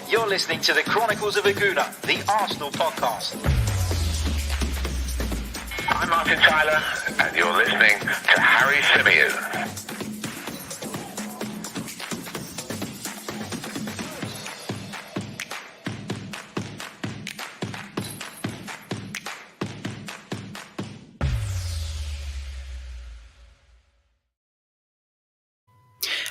You're listening to the Chronicles of a Gooner, the Arsenal podcast. I'm Martin Tyler, and you're listening to Harry Symeou.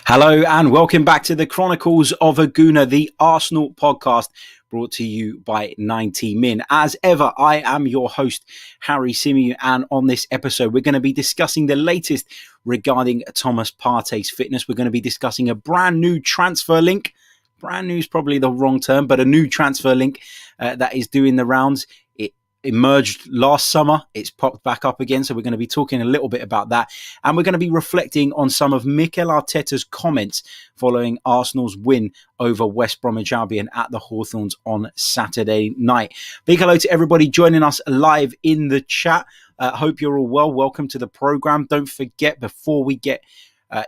Hello and welcome back to the Chronicles of a Gooner, the Arsenal podcast, brought to you by 90 Min. As ever, I am your host, Harry Symeou, and on this episode, we're going to be discussing the latest regarding Thomas Partey's fitness. We're going to be discussing a brand new transfer link. Brand new is probably the wrong term, but a new transfer link that is doing the rounds. It emerged last summer. It's popped back up again. So we're going to be talking a little bit about that. And we're going to be reflecting on some of Mikel Arteta's comments following Arsenal's win over West Bromwich Albion at the Hawthorns on Saturday night. Big hello to everybody joining us live in the chat. Hope you're all well. Welcome to the program. Don't forget, before we get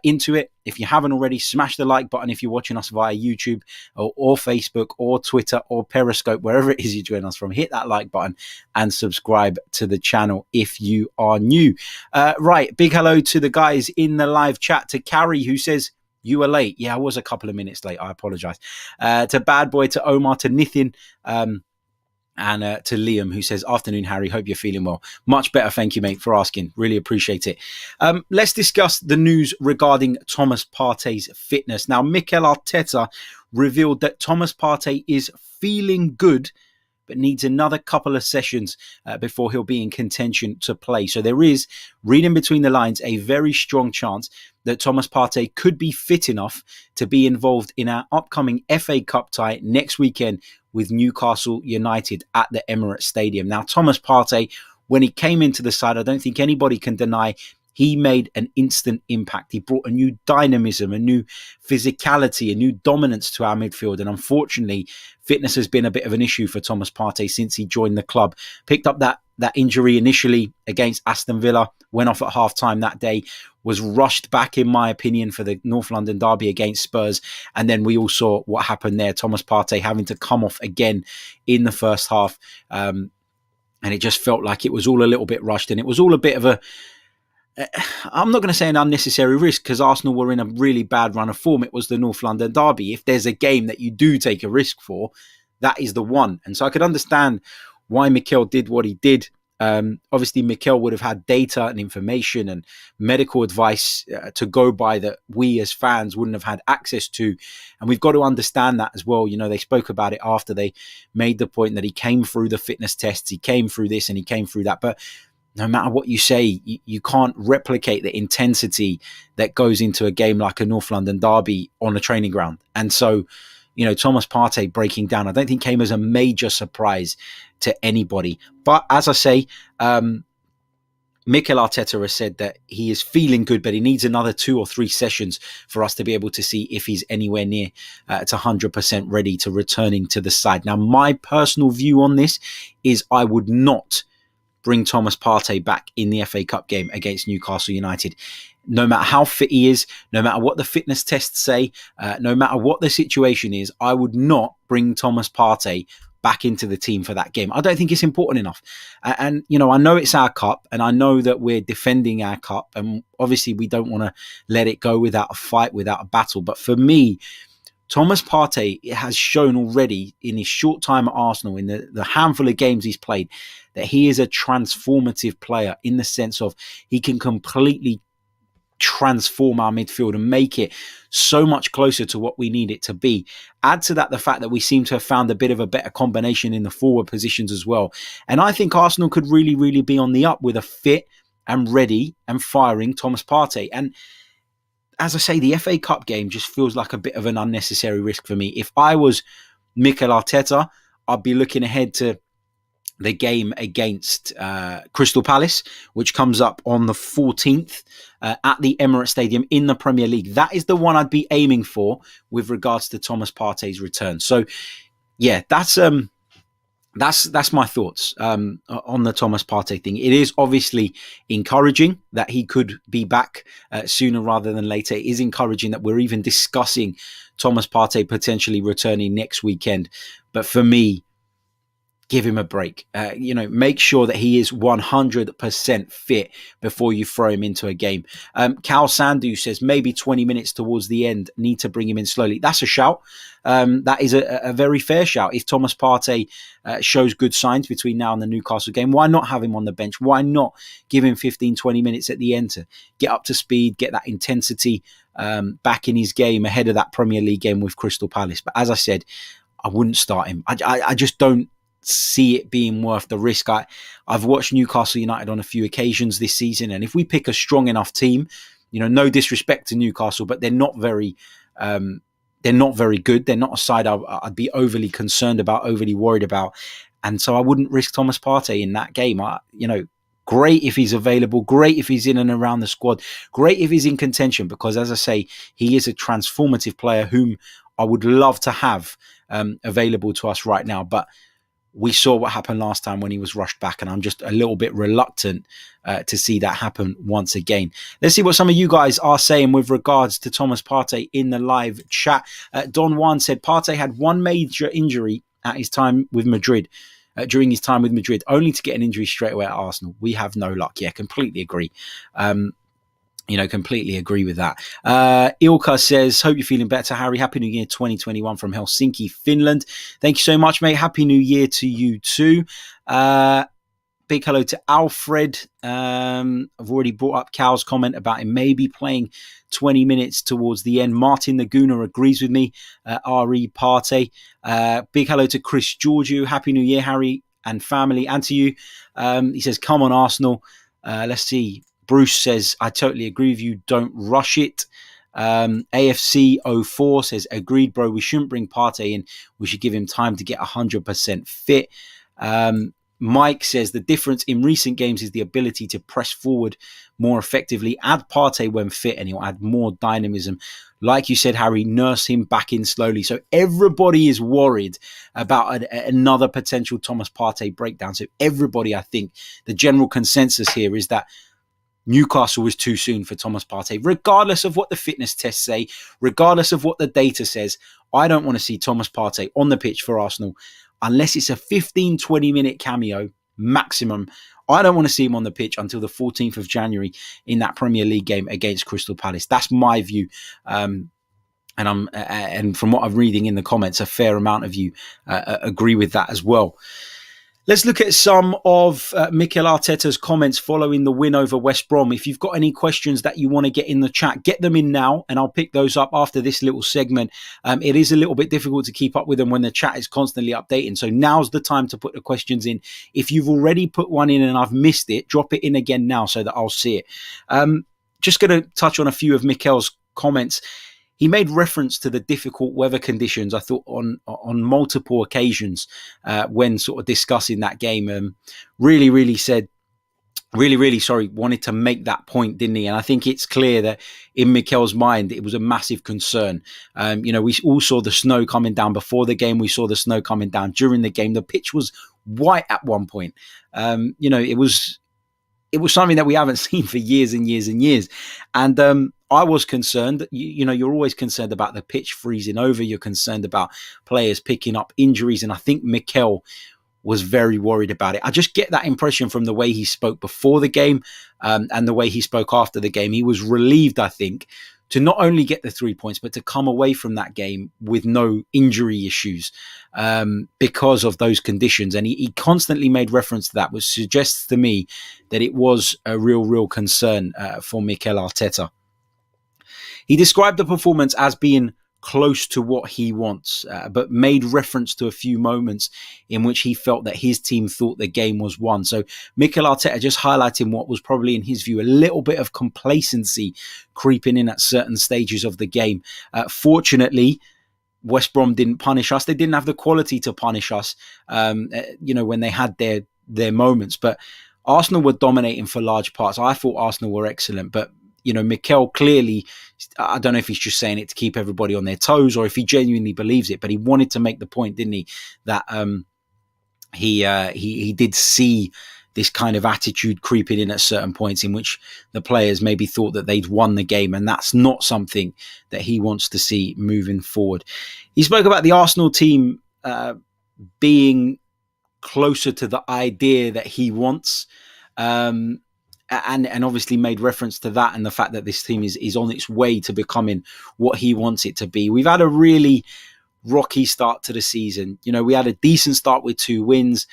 into it, if you haven't already, smash the like button if you're watching us via YouTube or Facebook or Twitter or Periscope, wherever it is you join us from. Hit that like button and subscribe to the channel if you are new. Right, big hello to the guys in the live chat. To Carrie, who says you were late. Yeah, I was a couple of minutes late. I apologize. To Bad Boy, to Omar, to Nithin, and to Liam, who says, afternoon, Harry, hope you're feeling well. Much better, thank you, mate, for asking. Really appreciate it. Let's discuss the news regarding Thomas Partey's fitness. Now, Mikel Arteta revealed that Thomas Partey is feeling good, but needs another couple of sessions before he'll be in contention to play. So there is, reading between the lines, a very strong chance that Thomas Partey could be fit enough to be involved in our upcoming FA Cup tie next weekend with Newcastle United at the Emirates Stadium. Now, Thomas Partey, when he came into the side, I don't think anybody can deny he made an instant impact. He brought a new dynamism, a new physicality, a new dominance to our midfield. And unfortunately, fitness has been a bit of an issue for Thomas Partey since he joined the club. Picked up that injury initially against Aston Villa, went off at half-time that day, was rushed back, in my opinion, for the North London derby against Spurs. And then we all saw what happened there. Thomas Partey having to come off again in the first half. And it just felt like it was all a little bit rushed. And it was all a bit of a, I'm not going to say an unnecessary risk, because Arsenal were in a really bad run of form. It was the North London derby. If there's a game that you do take a risk for, that is the one. And so I could understand why Mikel did what he did. Obviously, Mikel would have had data and information and medical advice to go by that we as fans wouldn't have had access to. And we've got to understand that as well. You know, they spoke about it after they made the point that he came through the fitness tests, he came through this and he came through that. But no matter what you say, you can't replicate the intensity that goes into a game like a North London derby on a training ground. And so, you know, Thomas Partey breaking down, I don't think came as a major surprise to anybody. But as I say, Mikel Arteta has said that he is feeling good, but he needs another 2 or 3 sessions for us to be able to see if he's anywhere near to 100% ready to returning to the side. Now, my personal view on this is I would not bring Thomas Partey back in the FA Cup game against Newcastle United. No matter how fit he is, no matter what the fitness tests say, no matter what the situation is, I would not bring Thomas Partey back into the team for that game. I don't think it's important enough. And, you know, I know it's our cup and I know that we're defending our cup, and obviously we don't want to let it go without a fight, without a battle. But for me, Thomas Partey has shown already in his short time at Arsenal, in the handful of games he's played, that he is a transformative player in the sense of he can completely transform our midfield and make it so much closer to what we need it to be. Add to that the fact that we seem to have found a bit of a better combination in the forward positions as well. And I think Arsenal could really, really be on the up with a fit and ready and firing Thomas Partey. And as I say, the FA Cup game just feels like a bit of an unnecessary risk for me. If I was Mikel Arteta, I'd be looking ahead to the game against Crystal Palace, which comes up on the 14th at the Emirates Stadium in the Premier League. That is the one I'd be aiming for with regards to Thomas Partey's return. So, yeah, that's that's my thoughts on the Thomas Partey thing. It is obviously encouraging that he could be back sooner rather than later. It is encouraging that we're even discussing Thomas Partey potentially returning next weekend. But for me, give him a break. Make sure that he is 100% fit before you throw him into a game. Cal Sandu says maybe 20 minutes towards the end, need to bring him in slowly. That's a shout. That is a very fair shout. If Thomas Partey shows good signs between now and the Newcastle game, why not have him on the bench? Why not give him 15, 20 minutes at the end to get up to speed, get that intensity back in his game ahead of that Premier League game with Crystal Palace? But as I said, I wouldn't start him. I just don't see it being worth the risk. I've watched Newcastle United on a few occasions this season, and if we pick a strong enough team, no disrespect to Newcastle, but they're not very good. They're not a side I'd be overly concerned about, overly worried about, and so I wouldn't risk Thomas Partey in that game. Great if he's available, great if he's in and around the squad, great if he's in contention, because as I say, he is a transformative player whom I would love to have available to us right now. But we saw what happened last time when he was rushed back, and I'm just a little bit reluctant to see that happen once again. Let's see what some of you guys are saying with regards to Thomas Partey in the live chat. Don Juan said Partey had one major injury at his time with Madrid, during his time with Madrid, only to get an injury straight away at Arsenal. We have no luck. Yeah, completely agree. Completely agree with that. Ilka says, hope you're feeling better, Harry. Happy New Year 2021 from Helsinki, Finland. Thank you so much, mate. Happy New Year to you too. Big hello to Alfred. I've already brought up Cal's comment about him maybe playing 20 minutes towards the end. Martin the Gooner agrees with me. R.E. Partey. Big hello to Chris Georgiou. Happy New Year, Harry and family. And to you. He says, come on, Arsenal. Let's see. Bruce says, I totally agree with you. Don't rush it. AFC04 says, agreed, bro. We shouldn't bring Partey in. We should give him time to get 100% fit. Mike says, the difference in recent games is the ability to press forward more effectively. Add Partey when fit and he'll add more dynamism. Like you said, Harry, nurse him back in slowly. So everybody is worried about another potential Thomas Partey breakdown. So everybody, I think, the general consensus here is that Newcastle was too soon for Thomas Partey. Regardless of what the fitness tests say, regardless of what the data says, I don't want to see Thomas Partey on the pitch for Arsenal unless it's a 15, 20-minute cameo maximum. I don't want to see him on the pitch until the 14th of January in that Premier League game against Crystal Palace. That's my view. And from what I'm reading in the comments, a fair amount of you agree with that as well. Let's look at some of Mikel Arteta's comments following the win over West Brom. If you've got any questions that you want to get in the chat, get them in now, and I'll pick those up after this little segment. It is a little bit difficult to keep up with them when the chat is constantly updating. So now's the time to put the questions in. If you've already put one in and I've missed it, drop it in again now so that I'll see it. Just going to touch on a few of Mikel's comments. He made reference to the difficult weather conditions, I thought, on multiple occasions when sort of discussing that game. Really wanted to make that point, didn't he? And I think it's clear that in Mikel's mind, it was a massive concern. We all saw the snow coming down before the game. We saw the snow coming down during the game. The pitch was white at one point. It was something that we haven't seen for years and years and years. And I was concerned. You're always concerned about the pitch freezing over. You're concerned about players picking up injuries. And I think Mikel was very worried about it. I just get that impression from the way he spoke before the game and the way he spoke after the game. He was relieved, I think, to not only get the 3 points, but to come away from that game with no injury issues because of those conditions. And he constantly made reference to that, which suggests to me that it was a real concern for Mikel Arteta. He described the performance as being close to what he wants, but made reference to a few moments in which he felt that his team thought the game was won. So Mikel Arteta just highlighting what was probably, in his view, a little bit of complacency creeping in at certain stages of the game. Fortunately, West Brom didn't punish us. They didn't have the quality to punish us, when they had their moments. But Arsenal were dominating for large parts. I thought Arsenal were excellent, but Mikel clearly, I don't know if he's just saying it to keep everybody on their toes or if he genuinely believes it, but he wanted to make the point, didn't he, that he did see this kind of attitude creeping in at certain points in which the players maybe thought that they'd won the game, and that's not something that he wants to see moving forward. He spoke about the Arsenal team being closer to the idea that he wants, and obviously made reference to that and the fact that this team is on its way to becoming what he wants it to be. We've had a really rocky start to the season. We had a decent start with 2 wins,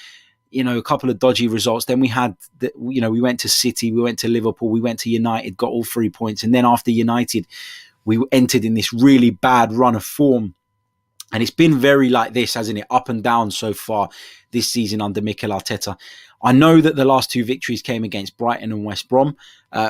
a couple of dodgy results. Then we had, we went to City, we went to Liverpool, we went to United, got all 3 points. And then after United, we entered in this really bad run of form. And it's been very like this, hasn't it? Up and down so far this season under Mikel Arteta. I know that the last 2 victories came against Brighton and West Brom,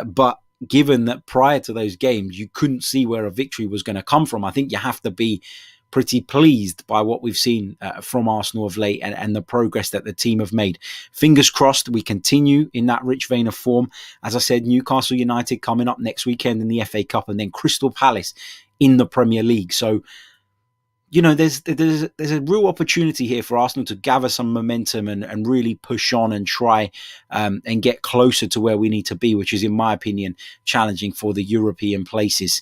but given that prior to those games, you couldn't see where a victory was going to come from, I think you have to be pretty pleased by what we've seen from Arsenal of late and the progress that the team have made. Fingers crossed we continue in that rich vein of form. As I said, Newcastle United coming up next weekend in the FA Cup, and then Crystal Palace in the Premier League. So, there's a real opportunity here for Arsenal to gather some momentum and really push on and try and get closer to where we need to be, which is, in my opinion, challenging for the European places.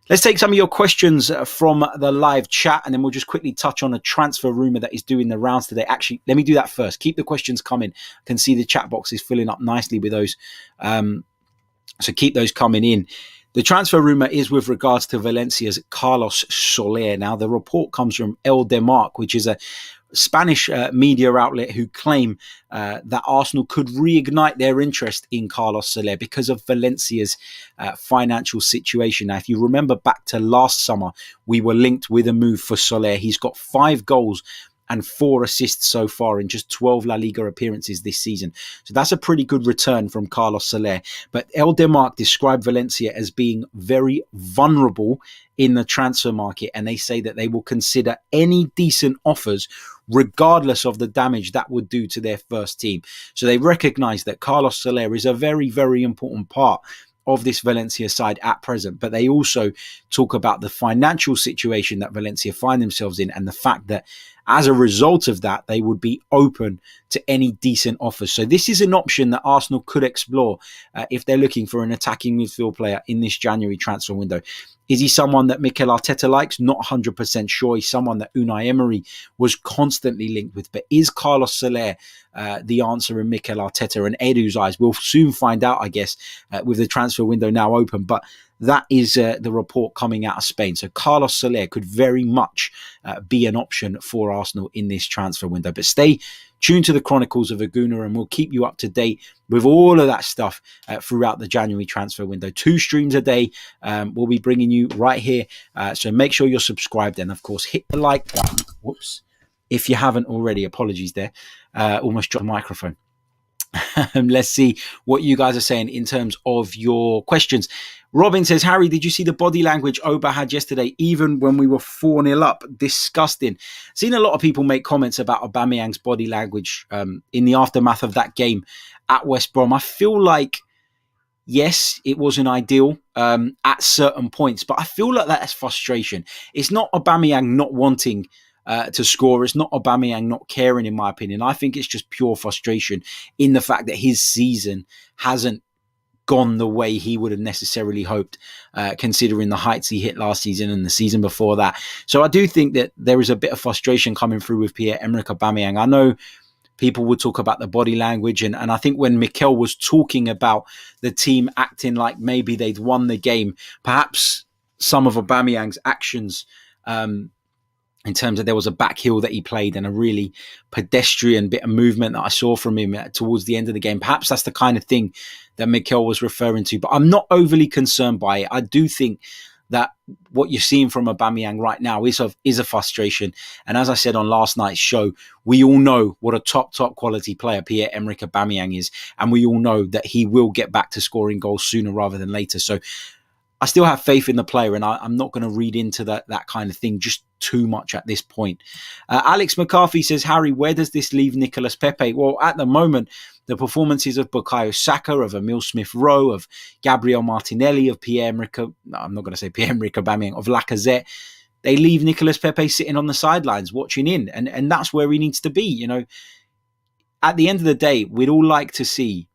Let's take some of your questions from the live chat, and then we'll just quickly touch on a transfer rumour that is doing the rounds today. Actually, let me do that first. Keep the questions coming. I can see the chat box is filling up nicely with those. So keep those coming in. The transfer rumour is with regards to Valencia's Carlos Soler. Now, the report comes from El Demarc, which is a Spanish media outlet who claim that Arsenal could reignite their interest in Carlos Soler because of Valencia's financial situation. Now, if you remember back to last summer, we were linked with a move for Soler. He's got 5 goals and 4 assists so far in just 12 La Liga appearances this season. So that's a pretty good return from Carlos Soler. But El Demarc described Valencia as being very vulnerable in the transfer market, and they say that they will consider any decent offers regardless of the damage that would do to their first team. So they recognise that Carlos Soler is a very, very important part of this Valencia side at present, but they also talk about the financial situation that Valencia find themselves in and the fact that as a result of that, they would be open to any decent offers. So this is an option that Arsenal could explore if they're looking for an attacking midfield player in this January transfer window. Is he someone that Mikel Arteta likes? Not 100% sure. He's someone that Unai Emery was constantly linked with. But is Carlos Soler the answer in Mikel Arteta and Edu's eyes? We'll soon find out, I guess, with the transfer window now open. But that is the report coming out of Spain. So Carlos Soler could very much be an option for Arsenal in this transfer window. But stay tuned to the Chronicles of a Gooner, and we'll keep you up to date with all of that stuff throughout the January transfer window. 2 streams a day we'll be bringing you right here. So make sure you're subscribed, and of course hit the like button. Whoops. If you haven't already, apologies there. Almost dropped the microphone. Let's see what you guys are saying in terms of your questions. Robin says, Harry, did you see the body language Oba had yesterday, even when we were 4-0 up? Disgusting. Seen a lot of people make comments about Aubameyang's body language in the aftermath of that game at West Brom. I feel like, yes, it wasn't ideal at certain points, but I feel like that's frustration. It's not Aubameyang not wanting to score. It's not Aubameyang not caring, in my opinion. I think it's just pure frustration in the fact that his season hasn't gone the way he would have necessarily hoped, considering the heights he hit last season and the season before that. So I do think that there is a bit of frustration coming through with Pierre-Emerick Aubameyang. I know people would talk about the body language, and I think when Mikel was talking about the team acting like maybe they'd won the game, perhaps some of Aubameyang's actions in terms of there was a back heel that he played and a really pedestrian bit of movement that I saw from him towards the end of the game. Perhaps that's the kind of thing that Mikel was referring to, but I'm not overly concerned by it. I do think that what you're seeing from Aubameyang right now is a frustration. And as I said on last night's show, we all know what a top quality player Pierre-Emerick Aubameyang is. And we all know that he will get back to scoring goals sooner rather than later. So I still have faith in the player, and I'm not going to read into that kind of thing just too much at this point. Alex McCarthy says, Harry, where does this leave Nicolas Pepe? Well, at the moment, the performances of Bukayo Saka, of Emile Smith-Rowe, of Gabriel Martinelli, of Pierre-Emerick, I'm not going to say Pierre-Emerick Aubameyang, of Lacazette, they leave Nicolas Pepe sitting on the sidelines watching in, and that's where he needs to be. You know, at the end of the day, we'd all like to see,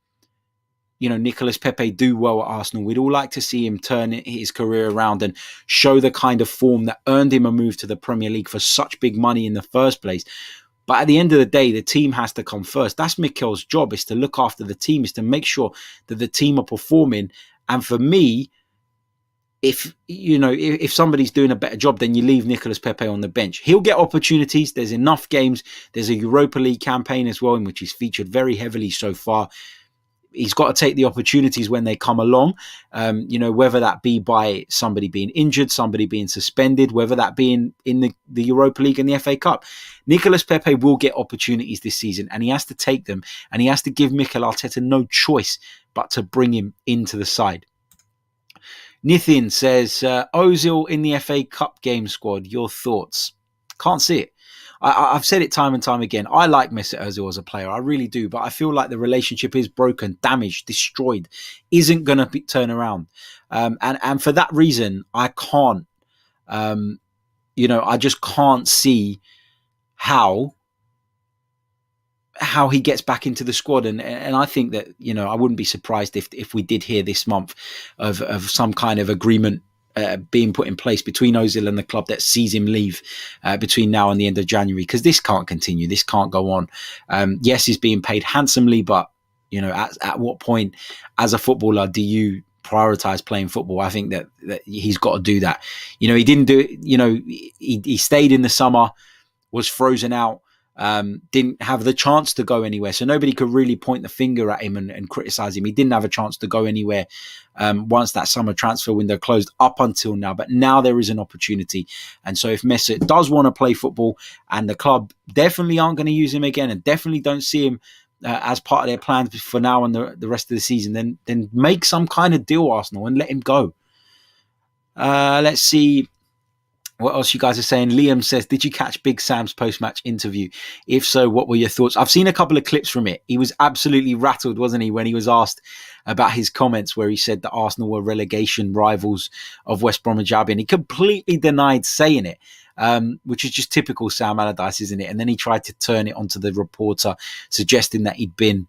Nicolas Pepe do well at Arsenal. We'd all like to see him turn his career around and show the kind of form that earned him a move to the Premier League for such big money in the first place. But at the end of the day, the team has to come first. That's Mikel's job, is to look after the team, is to make sure that the team are performing. And for me, if somebody's doing a better job, then you leave Nicolas Pepe on the bench. He'll get opportunities. There's enough games. There's a Europa League campaign as well, in which he's featured very heavily so far. He's got to take the opportunities when they come along, whether that be by somebody being injured, somebody being suspended, whether that be in the Europa League and the FA Cup. Nicolas Pepe will get opportunities this season, and he has to take them, and he has to give Mikel Arteta no choice but to bring him into the side. Nithin says, Ozil in the FA Cup game squad, your thoughts? Can't see it. I've said it time and time again. I like Mesut Ozil as a player. I really do. But I feel like the relationship is broken, damaged, destroyed. Isn't going to turn around. And for that reason, I can't, I just can't see how he gets back into the squad. And I think that, I wouldn't be surprised if we did hear this month of some kind of agreement being put in place between Ozil and the club that sees him leave between now and the end of January, because this can't continue. This can't go on. Yes, he's being paid handsomely, but at what point as a footballer do you prioritize playing football? I think that he's got to do that. He didn't do it. He stayed in the summer, was frozen out, didn't have the chance to go anywhere. So nobody could really point the finger at him and criticize him. He didn't have a chance to go anywhere once that summer transfer window closed up until now. But now there is an opportunity. And so if Mesut does want to play football, and the club definitely aren't going to use him again and definitely don't see him as part of their plans for now and the rest of the season, then make some kind of deal, Arsenal, and let him go. Let's see what else you guys are saying. Liam says, did you catch Big Sam's post-match interview? If so, what were your thoughts? I've seen a couple of clips from it. He was absolutely rattled, wasn't he, when he was asked about his comments where he said that Arsenal were relegation rivals of West Bromwich Albion. He completely denied saying it, which is just typical Sam Allardyce, isn't it? And then he tried to turn it onto the reporter, suggesting that he'd been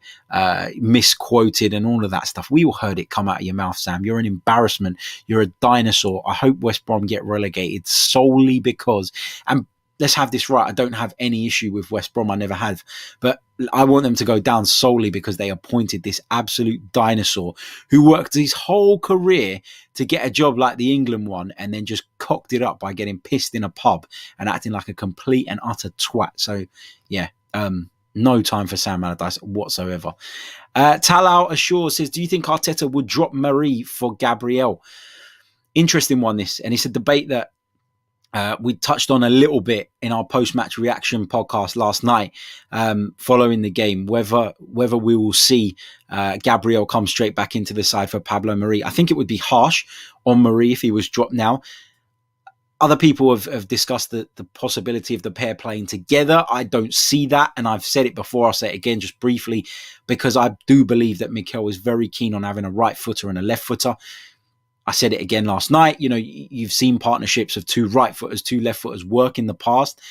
misquoted and all of that stuff. We all heard it come out of your mouth, Sam. You're an embarrassment. You're a dinosaur. I hope West Brom get relegated solely because, and let's have this right, I don't have any issue with West Brom. I never have. But I want them to go down solely because they appointed this absolute dinosaur who worked his whole career to get a job like the England one and then just cocked it up by getting pissed in a pub and acting like a complete and utter twat. So, yeah, no time for Sam Allardyce whatsoever. Talal Ashore says, do you think Arteta would drop Marie for Gabriel? Interesting one, this. And it's a debate that we touched on a little bit in our post-match reaction podcast last night following the game, whether we will see Gabriel come straight back into the side for Pablo Marie. I think it would be harsh on Marie if he was dropped now. Other people have discussed the possibility of the pair playing together. I don't see that, and I've said it before, I'll say it again just briefly, because I do believe that Mikel is very keen on having a right footer and a left footer. I said it again last night. You've seen partnerships of two right footers, two left footers work in the past.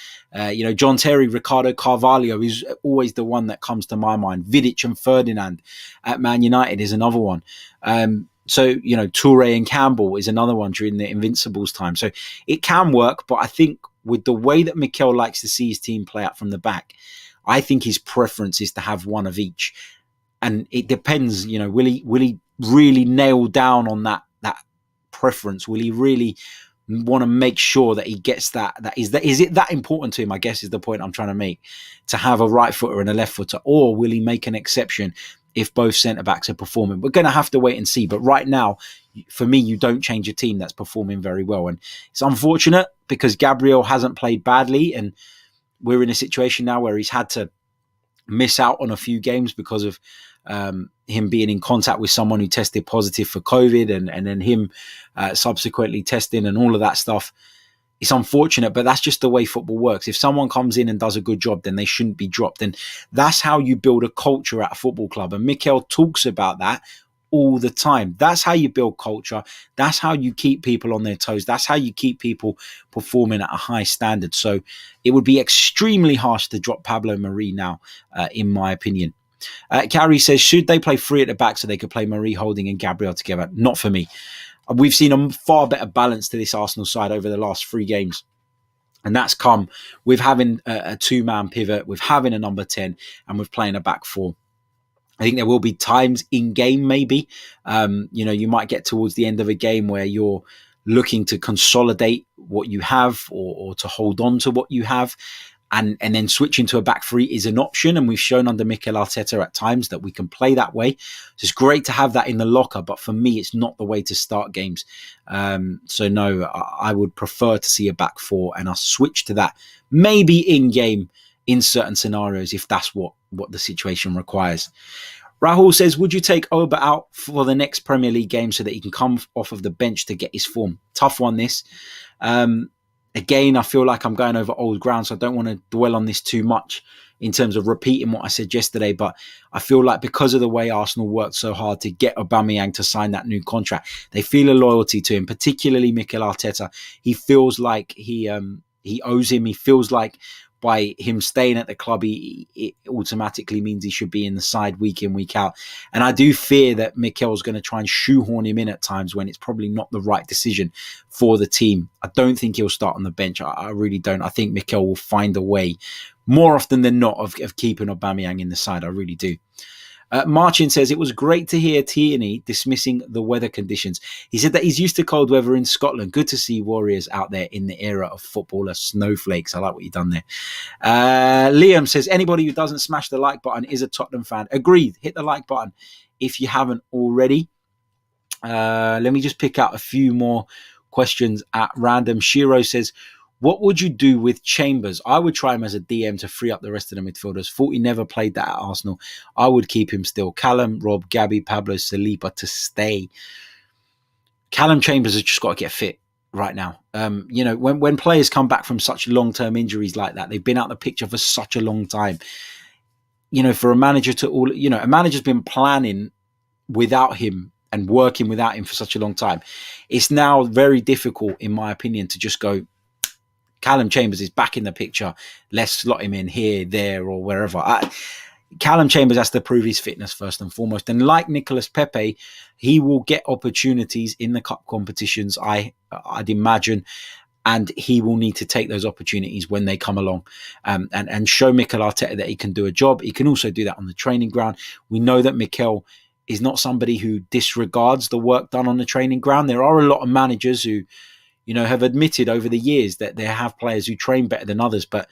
John Terry, Ricardo Carvalho is always the one that comes to my mind. Vidic and Ferdinand at Man United is another one. Toure and Campbell is another one during the Invincibles time. So it can work, but I think with the way that Mikel likes to see his team play out from the back, I think his preference is to have one of each. And it depends, will he really nail down on that preference? Will he really want to make sure that he gets that? Is it that important to him, I guess, is the point I'm trying to make, to have a right footer and a left footer? Or will he make an exception if both centre-backs are performing? We're going to have to wait and see. But right now, for me, you don't change a team that's performing very well. And it's unfortunate because Gabriel hasn't played badly. And we're in a situation now where he's had to miss out on a few games because of him being in contact with someone who tested positive for COVID and then him subsequently testing and all of that stuff. It's unfortunate, but that's just the way football works. If someone comes in and does a good job, then they shouldn't be dropped. And that's how you build a culture at a football club. And Mikel talks about that all the time. That's how you build culture. That's how you keep people on their toes. That's how you keep people performing at a high standard. So it would be extremely harsh to drop Pablo Mari now, in my opinion. Carrie says, should they play three at the back so they could play Mari, Holding and Gabriel together? Not for me. We've seen a far better balance to this Arsenal side over the last 3 games. And that's come with having a 2-man pivot, with having a number 10, and with playing a back 4. I think there will be times in game, maybe, you might get towards the end of a game where you're looking to consolidate what you have or to hold on to what you have. And then switching to a back 3 is an option. And we've shown under Mikel Arteta at times that we can play that way. So it's great to have that in the locker. But for me, it's not the way to start games. So no, I would prefer to see a back 4 and I'll switch to that maybe in game in certain scenarios if that's what the situation requires. Rahul says, would you take Oba out for the next Premier League game so that he can come off of the bench to get his form? Tough one, this. Again, I feel like I'm going over old ground, so I don't want to dwell on this too much in terms of repeating what I said yesterday. But I feel like because of the way Arsenal worked so hard to get Aubameyang to sign that new contract, they feel a loyalty to him, particularly Mikel Arteta. He feels like he owes him. He feels like by him staying at the club, it automatically means he should be in the side week in, week out. And I do fear that Mikel's going to try and shoehorn him in at times when it's probably not the right decision for the team. I don't think he'll start on the bench. I really don't. I think Mikel will find a way more often than not of keeping Aubameyang in the side. I really do. Marcin says, it was great to hear Tierney dismissing the weather conditions. He said that he's used to cold weather in Scotland. Good to see Warriors out there in the era of footballer snowflakes. I like what you've done there. Liam says, anybody who doesn't smash the like button is a Tottenham fan. Agreed. Hit the like button if you haven't already. Let me just pick out a few more questions at random. Shiro says, what would you do with Chambers? I would try him as a DM to free up the rest of the midfielders. Thought he never played that at Arsenal. I would keep him still. Callum, Rob, Gabby, Pablo, Saliba to stay. Callum Chambers has just got to get fit right now. When players come back from such long-term injuries like that, they've been out of the picture for such a long time. For a manager a manager's been planning without him and working without him for such a long time. It's now very difficult, in my opinion, to just go, Callum Chambers is back in the picture. Let's slot him in here, there, or wherever. Callum Chambers has to prove his fitness first and foremost. And like Nicolas Pepe, he will get opportunities in the cup competitions, I'd imagine. And he will need to take those opportunities when they come along and show Mikel Arteta that he can do a job. He can also do that on the training ground. We know that Mikel is not somebody who disregards the work done on the training ground. There are a lot of managers who have admitted over the years that they have players who train better than others, but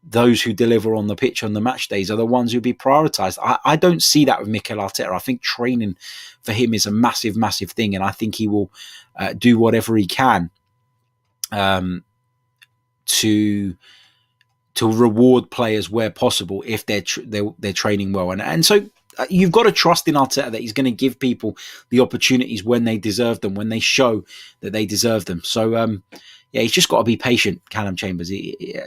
those who deliver on the pitch on the match days are the ones who'll be prioritised. I don't see that with Mikel Arteta. I think training for him is a massive, massive thing, and I think he will do whatever he can to reward players where possible if they're training well. And so you've got to trust in Arteta that he's going to give people the opportunities when they deserve them, when they show that they deserve them. So, he's just got to be patient, Callum Chambers.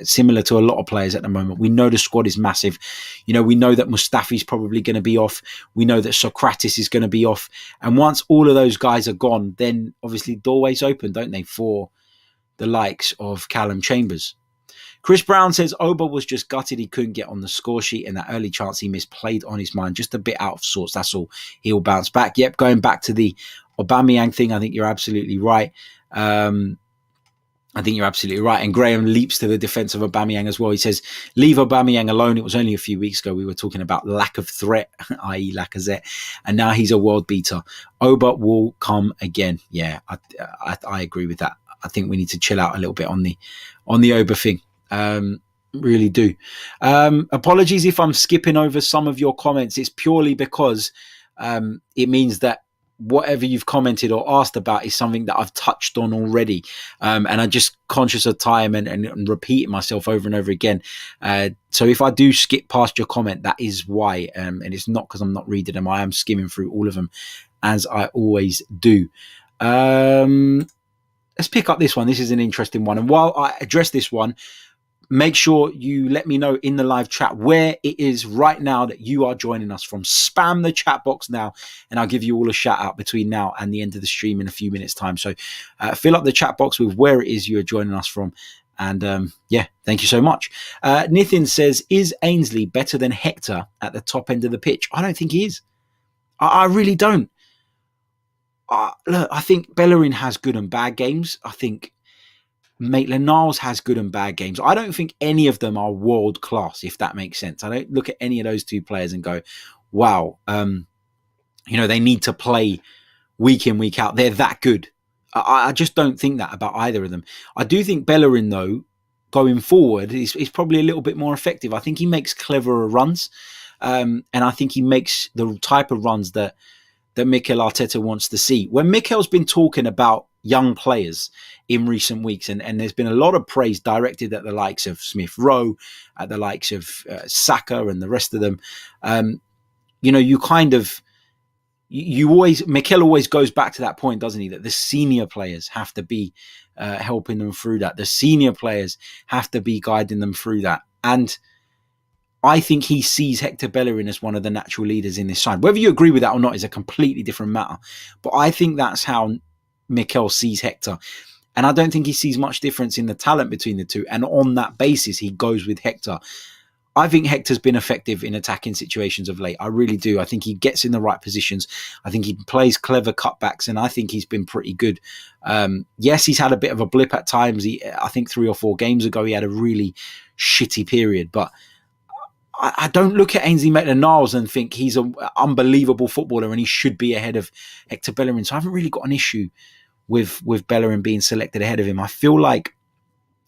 Similar to a lot of players at the moment. We know the squad is massive. We know that Mustafi's probably going to be off. We know that Socrates is going to be off. And once all of those guys are gone, then obviously doorways open, don't they, for the likes of Callum Chambers. Chris Brown says Oba was just gutted he couldn't get on the score sheet, and that early chance he missed played on his mind. Just a bit out of sorts, that's all. He'll bounce back. Yep, going back to the Aubameyang thing, I think you're absolutely right. And Graham leaps to the defence of Aubameyang as well. He says, leave Aubameyang alone. It was only a few weeks ago we were talking about lack of threat, i.e. Lacazette, and now he's a world beater. Oba will come again. Yeah, I agree with that. I think we need to chill out a little bit on the Oba thing. Really do. Apologies if I'm skipping over some of your comments. It's purely because it means that whatever you've commented or asked about is something that I've touched on already. And I'm just conscious of time and repeating myself over and over again. So if I do skip past your comment, that is why. And it's not because I'm not reading them. I am skimming through all of them, as I always do. Let's pick up this one. This is an interesting one. And while I address this one, make sure you let me know in the live chat where it is right now that you are joining us from. Spam the chat box now, and I'll give you all a shout out between now and the end of the stream in a few minutes time. So fill up the chat box with where it is you are joining us from. And thank you so much. Nithin says, is Ainsley better than Hector at the top end of the pitch? I don't think he is. I really don't. Look, I think Bellerin has good and bad games. I think Maitland-Niles has good and bad games. I don't think any of them are world class, if that makes sense. I don't look at any of those two players and go, wow, they need to play week in, week out. They're that good. I just don't think that about either of them. I do think Bellerin, though, going forward, is probably a little bit more effective. I think he makes cleverer runs. And I think he makes the type of runs that Mikel Arteta wants to see. When Mikel's been talking about young players in recent weeks, and there's been a lot of praise directed at the likes of Smith Rowe, at the likes of Saka and the rest of them, Mikel always goes back to that point, doesn't he? That the senior players have to be helping them through that. The senior players have to be guiding them through that. And I think he sees Hector Bellerin as one of the natural leaders in this side. Whether you agree with that or not is a completely different matter. But I think that's how Mikel sees Hector. And I don't think he sees much difference in the talent between the two. And on that basis, he goes with Hector. I think Hector's been effective in attacking situations of late. I really do. I think he gets in the right positions. I think he plays clever cutbacks, and I think he's been pretty good. Yes, he's had a bit of a blip at times. I think 3 or 4 games ago, he had a really shitty period. But I don't look at Ainsley Maitland-Niles and think he's an unbelievable footballer and he should be ahead of Hector Bellerin. So I haven't really got an issue with Bellerin being selected ahead of him. I feel like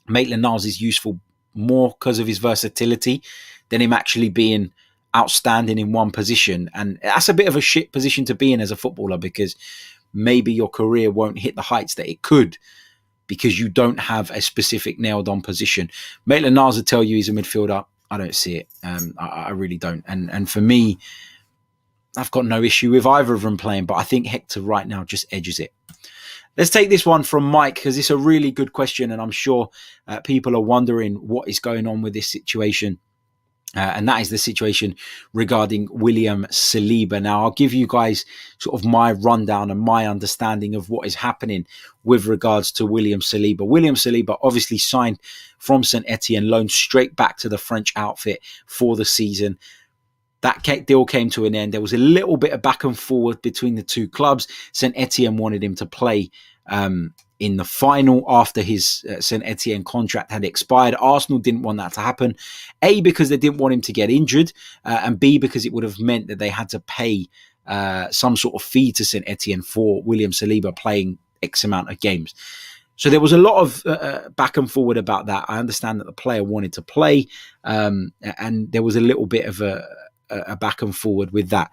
Maitland-Niles is useful more because of his versatility than him actually being outstanding in one position. And that's a bit of a shit position to be in as a footballer, because maybe your career won't hit the heights that it could because you don't have a specific nailed on position. Maitland-Niles will tell you he's a midfielder. I don't see it. I really don't. And for me, I've got no issue with either of them playing, but I think Hector right now just edges it. Let's take this one from Mike, because it's a really good question, and I'm sure people are wondering what is going on with this situation. And that is the situation regarding William Saliba. Now, I'll give you guys sort of my rundown and my understanding of what is happening with regards to William Saliba. William Saliba obviously signed from St Etienne, loaned straight back to the French outfit for the season. That deal came to an end. There was a little bit of back and forward between the two clubs. St Etienne wanted him to play in the final after his St Etienne contract had expired. Arsenal didn't want that to happen. A, because they didn't want him to get injured, and B, because it would have meant that they had to pay some sort of fee to St Etienne for William Saliba playing X amount of games. So there was a lot of back and forward about that. I understand that the player wanted to play, and there was a little bit of a back and forward with that.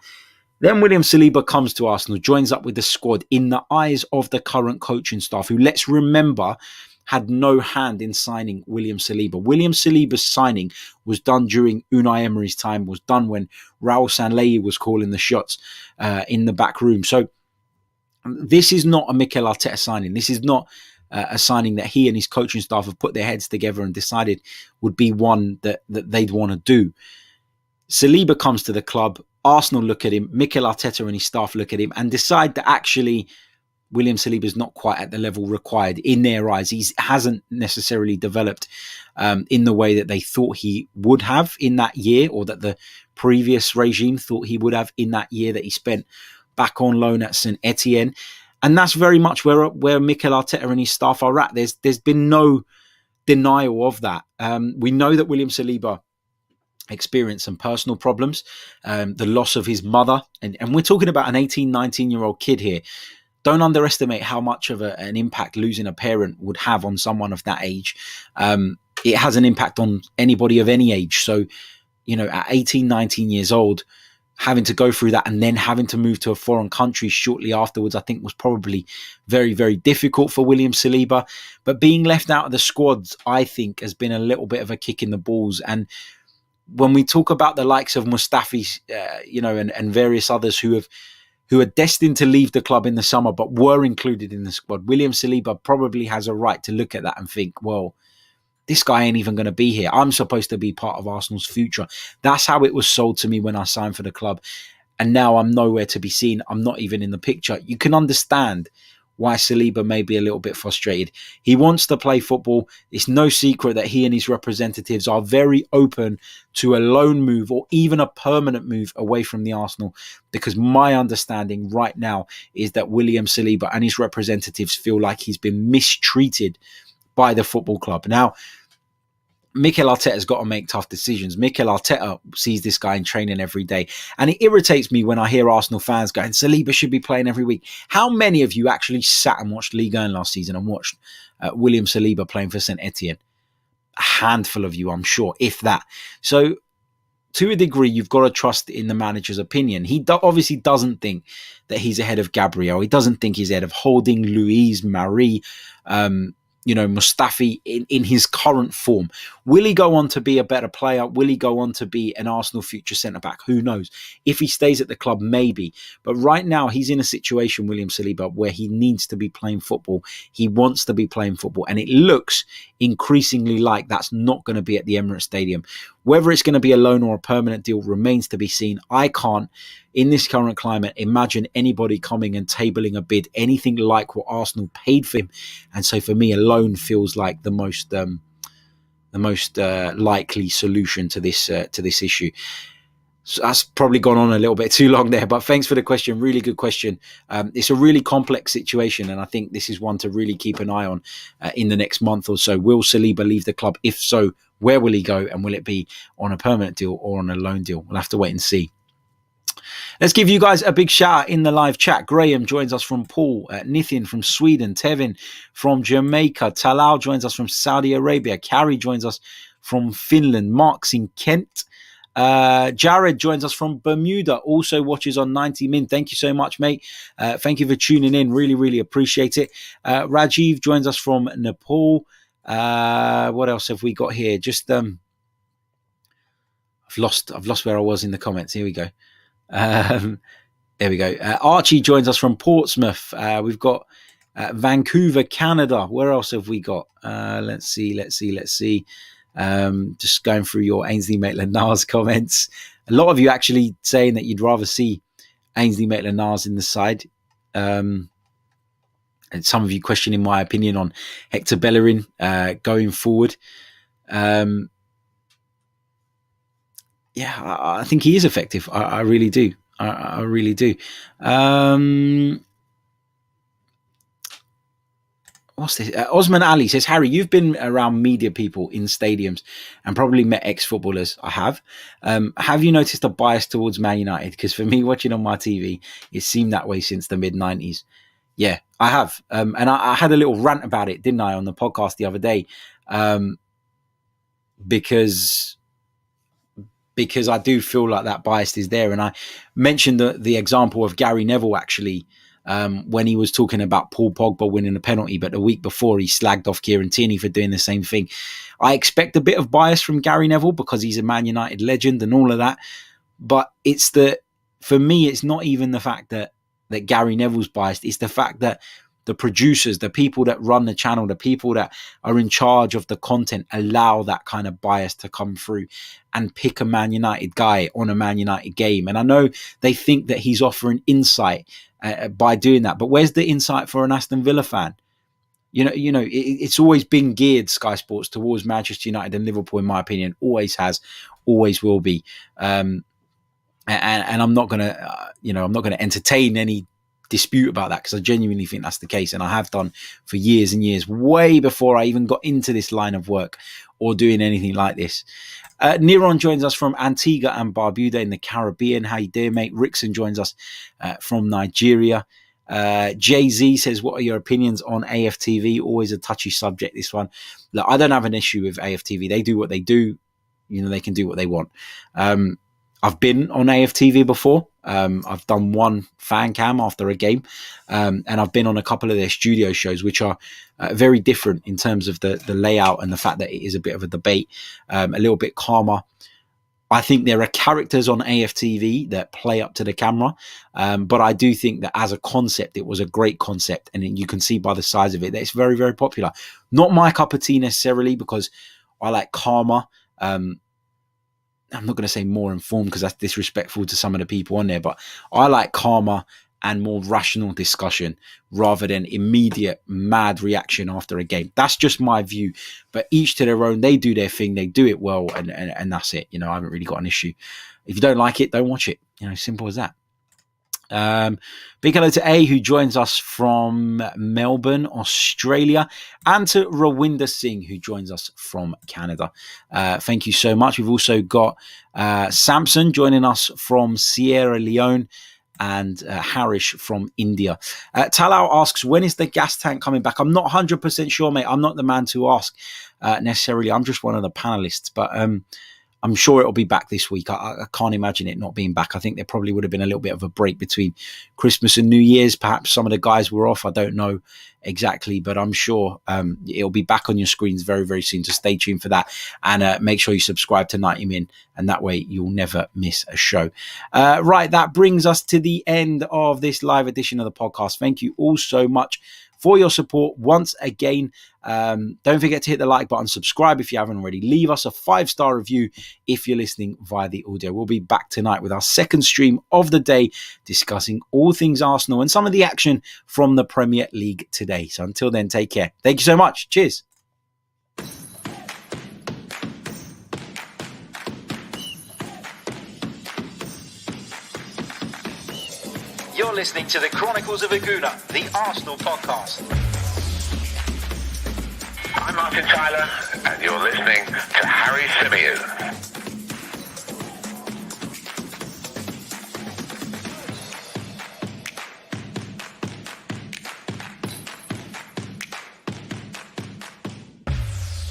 Then William Saliba comes to Arsenal, joins up with the squad in the eyes of the current coaching staff, who, let's remember, had no hand in signing William Saliba. William Saliba's signing was done during Unai Emery's time, was done when Raul Sanllehi was calling the shots in the back room. So this is not a Mikel Arteta signing. This is not a signing that he and his coaching staff have put their heads together and decided would be one that they'd want to do. Saliba comes to the club. Arsenal look at him, Mikel Arteta and his staff look at him and decide that actually William Saliba is not quite at the level required in their eyes. He hasn't necessarily developed in the way that they thought he would have in that year, or that the previous regime thought he would have in that year that he spent back on loan at St Etienne. And that's very much where Mikel Arteta and his staff are at. There's been no denial of that. We know that William Saliba experienced some personal problems, the loss of his mother. And we're talking about an 18, 19-year-old kid here. Don't underestimate how much of an impact losing a parent would have on someone of that age. It has an impact on anybody of any age. So, at 18, 19 years old, having to go through that and then having to move to a foreign country shortly afterwards, I think was probably very, very difficult for William Saliba. But being left out of the squads, I think, has been a little bit of a kick in the balls. And when we talk about the likes of Mustafi, and various others who are destined to leave the club in the summer but were included in the squad, William Saliba probably has a right to look at that and think, well, this guy ain't even going to be here. I'm supposed to be part of Arsenal's future. That's how it was sold to me when I signed for the club. And now I'm nowhere to be seen. I'm not even in the picture. You can understand why Saliba may be a little bit frustrated. He wants to play football. It's no secret that he and his representatives are very open to a loan move or even a permanent move away from the Arsenal, because my understanding right now is that William Saliba and his representatives feel like he's been mistreated by the football club. Now, Mikel Arteta's got to make tough decisions. Mikel Arteta sees this guy in training every day. And it irritates me when I hear Arsenal fans going, Saliba should be playing every week. How many of you actually sat and watched Ligue 1 last season and watched William Saliba playing for St Etienne? A handful of you, I'm sure, if that. So to a degree, you've got to trust in the manager's opinion. He obviously doesn't think that he's ahead of Gabriel. He doesn't think he's ahead of Holding, Louise, Marie, Mustafi in his current form. Will he go on to be a better player? Will he go on to be an Arsenal future centre-back? Who knows? If he stays at the club, maybe. But right now, he's in a situation, William Saliba, where he needs to be playing football. He wants to be playing football. And it looks increasingly like that's not going to be at the Emirates Stadium. Whether it's going to be a loan or a permanent deal remains to be seen. I can't, in this current climate, imagine anybody coming and tabling a bid anything like what Arsenal paid for him. And so for me, a loan feels like the most likely solution to this issue. So that's probably gone on a little bit too long there, but thanks for the question. Really good question. It's a really complex situation, and I think this is one to really keep an eye on in the next month or so. Will Saliba leave the club? If so, where will he go? And will it be on a permanent deal or on a loan deal? We'll have to wait and see. Let's give you guys a big shout out in the live chat. Graham joins us from Paul, Nithin from Sweden, Tevin from Jamaica, Talal joins us from Saudi Arabia, Carrie joins us from Finland, Mark's in Kent, Jared joins us from Bermuda, also watches on 90 Min. Thank you so much, mate. Thank you for tuning in. Really, really appreciate it. Rajiv joins us from Nepal. What else have we got here? Just I've lost where I was in the comments. Here we go. There we go. Archie joins us from Portsmouth. We've got Vancouver, Canada. Where else have we got? Let's see. Just going through your Ainsley Maitland-Niles comments. A lot of you actually saying that you'd rather see Ainsley Maitland-Niles in the side. And some of you questioning my opinion on Hector Bellerin going forward. I think he is effective. I really do. I really do. What's this? Osman Ali says, Harry, you've been around media people in stadiums and probably met ex-footballers. I have. Have you noticed a bias towards Man United? Because for me, watching on my TV, it seemed that way since the mid-90s. Yeah, I have. And I had a little rant about it, didn't I, on the podcast the other day? Because I do feel like that bias is there. And I mentioned the example of Gary Neville, actually, when he was talking about Paul Pogba winning a penalty, but the week before he slagged off Kieran Tierney for doing the same thing. I expect a bit of bias from Gary Neville because he's a Man United legend and all of that. But for me, it's not even the fact that Gary Neville's biased. It's the fact that the producers, the people that run the channel, the people that are in charge of the content allow that kind of bias to come through and pick a Man United guy on a Man United game. And I know they think that he's offering insight by doing that, but where's the insight for an Aston Villa fan? It's always been geared, Sky Sports, towards Manchester United and Liverpool, in my opinion. Always has, always will be. And I'm not gonna entertain any dispute about that, because I genuinely think that's the case, and I have done for years and years, way before I even got into this line of work or doing anything like this. Niron joins us from Antigua and Barbuda in the Caribbean. How you doing, mate? Rickson joins us from Nigeria. Jay-Z says, what are your opinions on AFTV? Always a touchy subject, this one. Look, I don't have an issue with AFTV. They do what they do. They can do what they want. I've been on AFTV before. I've done one fan cam after a game, and I've been on a couple of their studio shows, which are very different in terms of the layout and the fact that it is a bit of a debate, a little bit calmer. I think there are characters on AFTV that play up to the camera. But I do think that as a concept, it was a great concept. And you can see by the size of it that it's very, very popular. Not my cup of tea necessarily, because I like calmer. I'm not going to say more informed because that's disrespectful to some of the people on there, but I like calmer and more rational discussion rather than immediate mad reaction after a game. That's just my view. But each to their own. They do their thing. They do it well, and that's it. I haven't really got an issue. If you don't like it, don't watch it. Simple as that. Big hello to A, who joins us from Melbourne, Australia, and to Rawinder Singh, who joins us from Canada. Thank you so much. We've also got Samson joining us from Sierra Leone, and Harish from India. Talal asks, when is the gas tank coming back? I'm not 100% sure, mate. I'm not the man to ask necessarily. I'm just one of the panelists, but I'm sure it'll be back this week. I can't imagine it not being back. I think there probably would have been a little bit of a break between Christmas and New Year's. Perhaps some of the guys were off. I don't know exactly, but I'm sure it'll be back on your screens very, very soon. So stay tuned for that. And make sure you subscribe to 90 Min. And that way you'll never miss a show. Right, that brings us to the end of this live edition of the podcast. Thank you all so much for your support once again. Don't forget to hit the like button, subscribe if you haven't already, leave us a 5-star review if you're listening via the audio. We'll be back tonight with our second stream of the day, discussing all things Arsenal and some of the action from the Premier League today. So until then, take care. Thank you so much. Cheers. You're listening to the Chronicles of a Gooner, the Arsenal podcast. I'm Martin Tyler, and you're listening to Harry Symeou.